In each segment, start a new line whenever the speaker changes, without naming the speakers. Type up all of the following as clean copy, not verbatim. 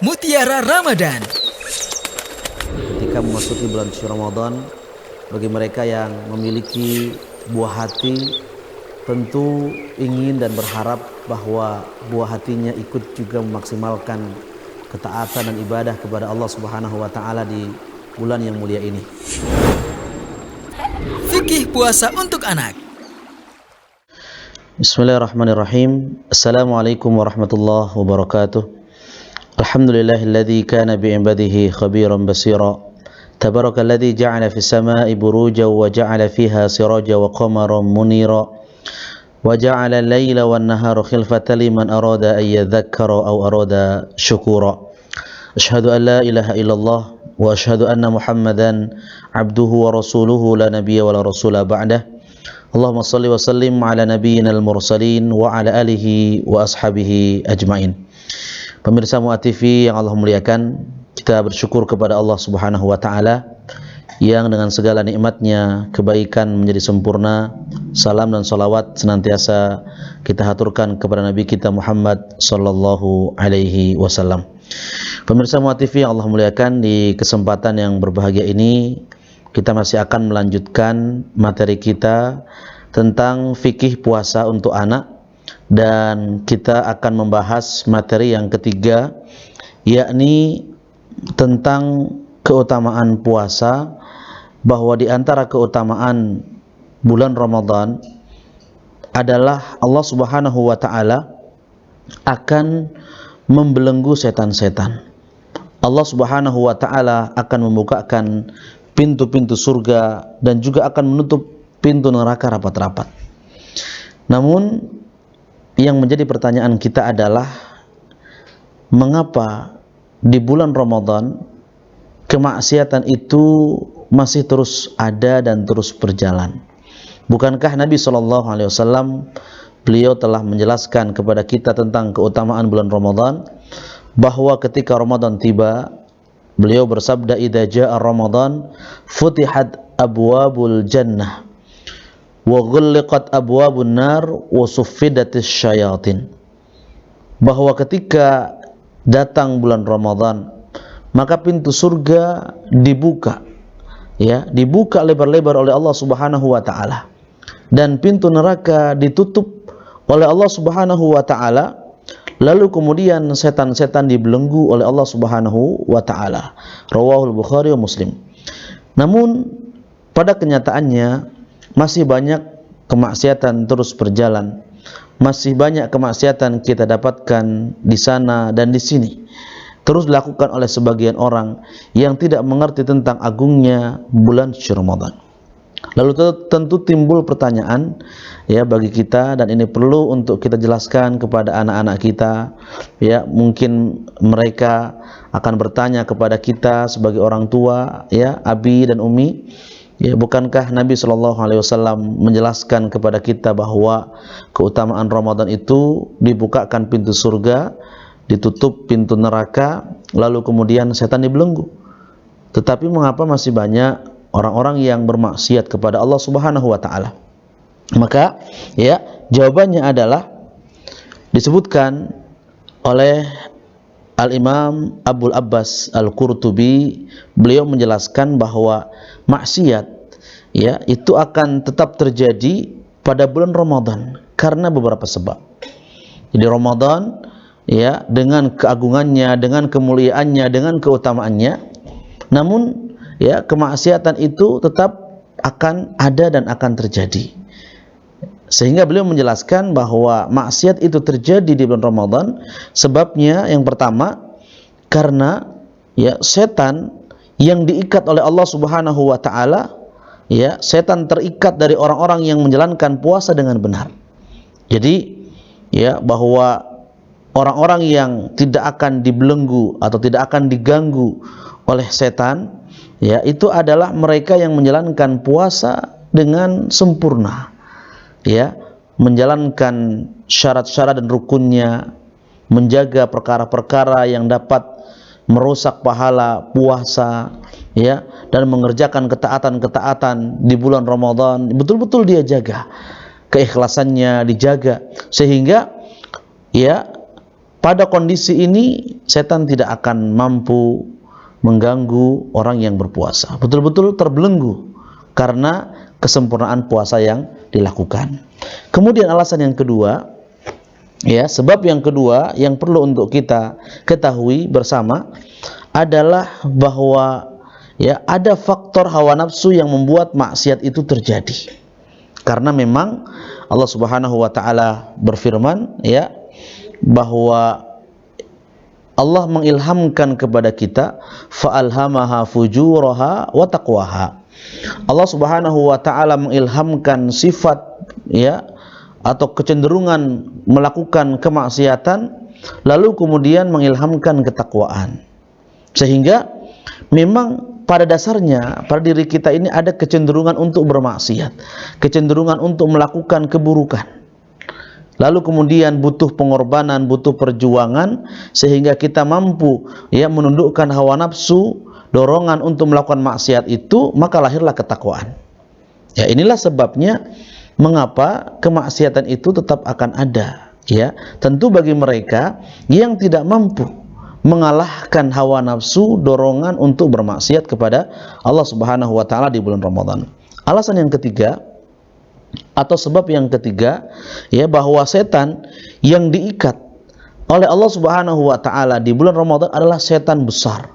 Mutiara Ramadan.
Ketika memasuki bulan suci Ramadan, bagi mereka yang memiliki buah hati, tentu ingin dan berharap bahwa buah hatinya ikut juga memaksimalkan ketaatan dan ibadah kepada Allah Subhanahu wa taala di bulan yang mulia ini.
Fikih puasa untuk anak.
Bismillahirrahmanirrahim. Assalamualaikum warahmatullahi wabarakatuh. Alhamdulillahilladzi kana bi'ibadihi khabiran basira. Tabarakalladzi ja'ala fis samai burujan wa ja'ala fiha sirajan wa qamaran munira. Wa ja'ala al-laila wan nahara khilfatan liman arada an yadhakkara aw arada syukura. Asyhadu an la ilaha illallah wa asyhadu anna Muhammadan abduhu wa rasuluhu la nabiyya wa la rasula ba'dah. Allahumma salli wa sallim ala nabiyyina al-mursalin wa ala alihi wa ashabihi ajmain. Pemirsa Muat TV yang Allah muliakan, kita bersyukur kepada Allah Subhanahu wa taala yang dengan segala nikmatnya kebaikan menjadi sempurna. Salam dan salawat senantiasa kita haturkan kepada Nabi kita Muhammad sallallahu alaihi wasallam. Pemirsa Muat TV yang Allah muliakan, di kesempatan yang berbahagia ini kita masih akan melanjutkan materi kita tentang fikih puasa untuk anak, dan kita akan membahas materi yang ketiga, yakni tentang keutamaan puasa, bahwa di antara keutamaan bulan Ramadan adalah Allah Subhanahu wa taala akan membelenggu setan-setan. Allah Subhanahu wa taala akan membukakan pintu-pintu surga dan juga akan menutup pintu neraka rapat-rapat. Namun yang menjadi pertanyaan kita adalah, mengapa di bulan Ramadan kemaksiatan itu masih terus ada dan terus berjalan? Bukankah Nabi SAW beliau telah menjelaskan kepada kita tentang keutamaan bulan Ramadan, bahwa ketika Ramadan tiba, beliau bersabda, idza jaa Ramadan futihat abwabul jannah wa ghulliqat abwabun nar wa suffidatis syayatin. Bahwa ketika datang bulan Ramadan, maka pintu surga dibuka, ya, dibuka lebar-lebar oleh Allah Subhanahu wa taala, dan pintu neraka ditutup oleh Allah Subhanahu wa taala. Lalu kemudian setan-setan dibelenggu oleh Allah Subhanahu wa taala. Rawahul Bukhari wa Muslim. Namun pada kenyataannya masih banyak kemaksiatan terus berjalan. Masih banyak kemaksiatan kita dapatkan di sana dan di sini, terus dilakukan oleh sebagian orang yang tidak mengerti tentang agungnya bulan suci Ramadan. Lalu tentu timbul pertanyaan, ya, bagi kita, dan ini perlu untuk kita jelaskan kepada anak-anak kita, ya. Mungkin mereka akan bertanya kepada kita sebagai orang tua, ya, abi dan umi, ya, bukankah Nabi SAW menjelaskan kepada kita bahwa keutamaan Ramadan itu dibukakan pintu surga, ditutup pintu neraka, lalu kemudian setan dibelenggu? Tetapi mengapa masih banyak orang-orang yang bermaksiat kepada Allah Subhanahu wa taala? Maka, ya, jawabannya adalah disebutkan oleh Al-Imam Abul Abbas Al-Qurtubi. Beliau menjelaskan bahwa maksiat, ya, itu akan tetap terjadi pada bulan Ramadan karena beberapa sebab. Jadi Ramadan, ya, dengan keagungannya, dengan kemuliaannya, dengan keutamaannya, namun, ya, kemaksiatan itu tetap akan ada dan akan terjadi. Sehingga beliau menjelaskan bahwa maksiat itu terjadi di bulan Ramadan sebabnya yang pertama karena, ya, setan yang diikat oleh Allah Subhanahu wa taala, ya, setan terikat dari orang-orang yang menjalankan puasa dengan benar. Jadi, ya, bahwa orang-orang yang tidak akan dibelenggu atau tidak akan diganggu oleh setan, ya, itu adalah mereka yang menjalankan puasa dengan sempurna, ya, menjalankan syarat-syarat dan rukunnya, menjaga perkara-perkara yang dapat merusak pahala puasa, ya, dan mengerjakan ketaatan-ketaatan di bulan Ramadan, betul-betul dia jaga, keikhlasannya dijaga, sehingga, ya, pada kondisi ini setan tidak akan mampu mengganggu orang yang berpuasa. Betul-betul terbelenggu karena kesempurnaan puasa yang dilakukan. Kemudian alasan yang kedua, ya, sebab yang kedua yang perlu untuk kita ketahui bersama adalah bahwa ya ada faktor hawa nafsu yang membuat maksiat itu terjadi. Karena memang Allah Subhanahu wa taala berfirman, ya, bahwa Allah mengilhamkan kepada kita fa'alhamaha fujuraha wa taqwaha. Allah Subhanahu wa taala mengilhamkan sifat, ya, atau kecenderungan melakukan kemaksiatan, lalu kemudian mengilhamkan ketakwaan. Sehingga memang pada dasarnya pada diri kita ini ada kecenderungan untuk bermaksiat, kecenderungan untuk melakukan keburukan. Lalu kemudian butuh pengorbanan, butuh perjuangan sehingga kita mampu, ya, menundukkan hawa nafsu, dorongan untuk melakukan maksiat itu, maka lahirlah ketakwaan. Ya, inilah sebabnya mengapa kemaksiatan itu tetap akan ada, ya. Tentu bagi mereka yang tidak mampu mengalahkan hawa nafsu, dorongan untuk bermaksiat kepada Allah Subhanahu wa taala di bulan Ramadan. Alasan yang ketiga atau sebab yang ketiga, ya, bahwa setan yang diikat oleh Allah Subhanahu wa taala di bulan Ramadan adalah setan besar.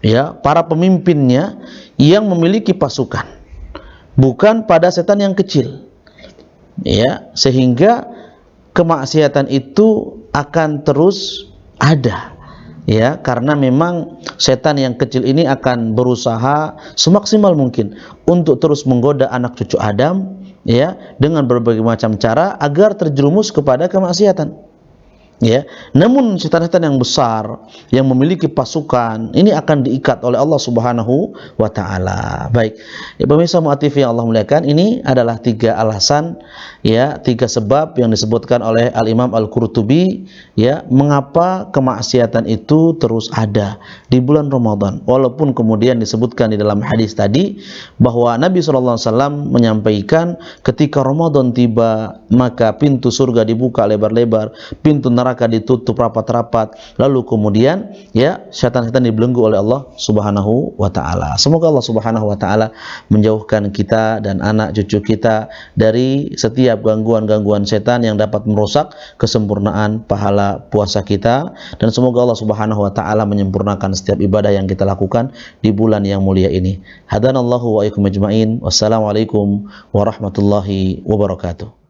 Ya, para pemimpinnya yang memiliki pasukan. Bukan pada setan yang kecil. Ya, sehingga kemaksiatan itu akan terus ada. Ya, karena memang setan yang kecil ini akan berusaha semaksimal mungkin untuk terus menggoda anak cucu Adam, ya, dengan berbagai macam cara agar terjerumus kepada kemaksiatan. Ya, namun setan-setan yang besar yang memiliki pasukan ini akan diikat oleh Allah Subhanahu wa taala. Baik, ya, pemirsa Mu'atif yang Allah muliakan, ini adalah tiga alasan, ya, tiga sebab yang disebutkan oleh Al-Imam Al-Qurtubi, ya, mengapa kemaksiatan itu terus ada di bulan Ramadan. Walaupun kemudian disebutkan di dalam hadis tadi bahwa Nabi SAW menyampaikan ketika Ramadan tiba maka pintu surga dibuka lebar-lebar, pintu neraka ditutup rapat-rapat, lalu kemudian, ya, setan-setan dibelenggu oleh Allah Subhanahu wa taala. Semoga Allah Subhanahu wa taala menjauhkan kita dan anak cucu kita dari setiap gangguan-gangguan setan yang dapat merusak kesempurnaan pahala puasa kita, dan semoga Allah Subhanahu wa taala menyempurnakan setiap ibadah yang kita lakukan di bulan yang mulia ini. Hadanallahu wa iyyakum ajmain. Wassalamualaikum warahmatullahi wabarakatuh.